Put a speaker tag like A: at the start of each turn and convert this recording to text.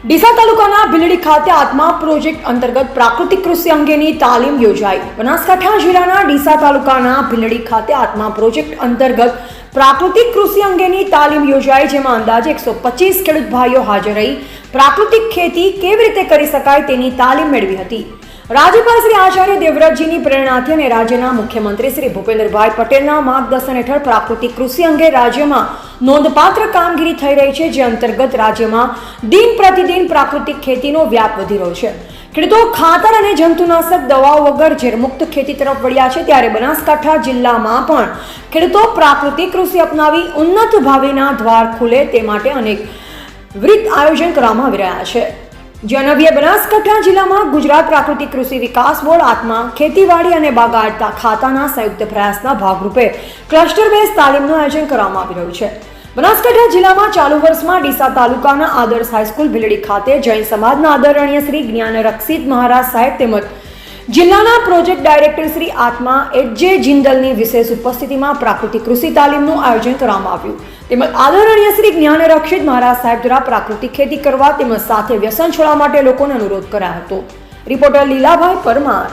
A: ડીસા તાલુકાના ભીલડી ખાતે આત્મા પ્રોજેક્ટ અંતર્ગત પ્રાકૃતિક કૃષિ અંગેની તાલીમ યોજાઈ। બનાસકાંઠા જિલ્લાના ડીસા તાલુકાના ભીલડી ખાતે આત્મા પ્રોજેક્ટ અંતર્ગત પ્રાકૃતિક કૃષિ અંગેની તાલીમ યોજાઈ, જેમાં અંદાજે 125 ખેડૂત ભાઈઓ હાજર રહી પ્રાકૃતિક ખેતી કેવી રીતે કરી શકાય તેની તાલીમ મેળવી હતી। રાજ્યપાલ શ્રી આચાર્ય દેવવ્રતજીની પ્રેરણાથી અને રાજ્યના મુખ્યમંત્રી શ્રી ભૂપેન્દ્રભાઈ પટેલના માર્ગદર્શન હેઠળ પ્રાકૃતિક કૃષિ અંગે રાજ્યમાં નોંધપાત્ર કામગીરી થઈ રહી છે, જે અંતર્ગત રાજ્યમાં દિન પ્રતિદિન પ્રાકૃતિક ખેતીનો વ્યાપ વધી રહ્યો છે। ખેડૂતો ખાતર અને જંતુનાશક દવાઓ વગર ઝેરમુક્ત ખેતી તરફ વળ્યા છે, ત્યારે બનાસકાંઠા જિલ્લામાં પણ ખેડૂતો પ્રાકૃતિક કૃષિ અપનાવી ઉન્નત ભાવિના દ્વાર ખુલે તે માટે અનેકવિધ આયોજન કરવામાં આવી રહ્યા છે। જનવ્ય બનાસકાંઠા જિલ્લામાં ગુજરાત પ્રાકૃતિક કૃષિ વિકાસ બોર્ડ, આત્મા ખેતીવાડી અને બાગાયત ખાતાના સંયુક્ત પ્રયાસના ભાગરૂપે ક્લસ્ટર બેઝ તાલીમનું આયોજન કરવામાં આવી રહ્યું છે। બનાસકાંઠા જિલ્લામાં ચાલુ વર્ષમાં ડીસા તાલુકાના આદર્શ હાઈસ્કૂલ ભીલડી ખાતે જૈન સમાજના આદરણીય શ્રી જ્ઞાન રક્ષિત મહારાજ સાહેબ તેમજ જિલ્લાના પ્રોજેક્ટ ડાયરેક્ટર શ્રી આત્મા એચ.જે. જિંદલની વિશેષ ઉપસ્થિતિમાં પ્રાકૃતિક કૃષિ તાલીમનું આયોજન કરવામાં આવ્યું। તેમજ આદરણીય શ્રી જ્ઞાન રક્ષિત મહારાજ સાહેબ દ્વારા પ્રાકૃતિક ખેતી કરવા તેમજ સાથે વ્યસન છોડવા માટે લોકોને અનુરોધ કરાયો હતો। રિપોર્ટર લીલાભાઈ પરમાર।